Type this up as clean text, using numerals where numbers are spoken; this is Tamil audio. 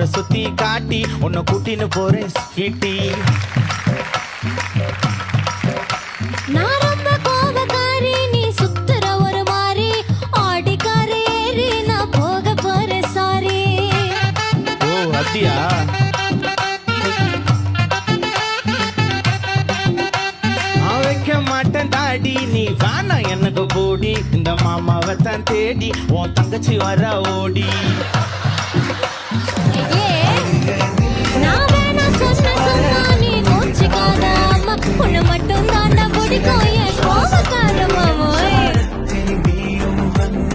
ஊரை சுத்தி காட்டி உன்னை கூட்டின்னு போறேன் ஸ்வீட்டி. நான் ரொம்ப கோபக்காரி, நீ சுத்துற ஒரு மாதிரி ஆடிக்கார ஏறி நான் போக போறேன் சாரி. ஓ அப்படியா? நான் வைக்க மாட்டேன் தாடி, நீ வேணா எனக்கு போடி. இந்த மாமாவை தான் தேடி உன் தங்கச்சி வர ஓடி. நான் வேணா சொன்னா நீ கோச்சிக்காத அம்மா, உன்னை மட்டும் தாண்டா பிடிக்கும் என் கோபக்காரமா.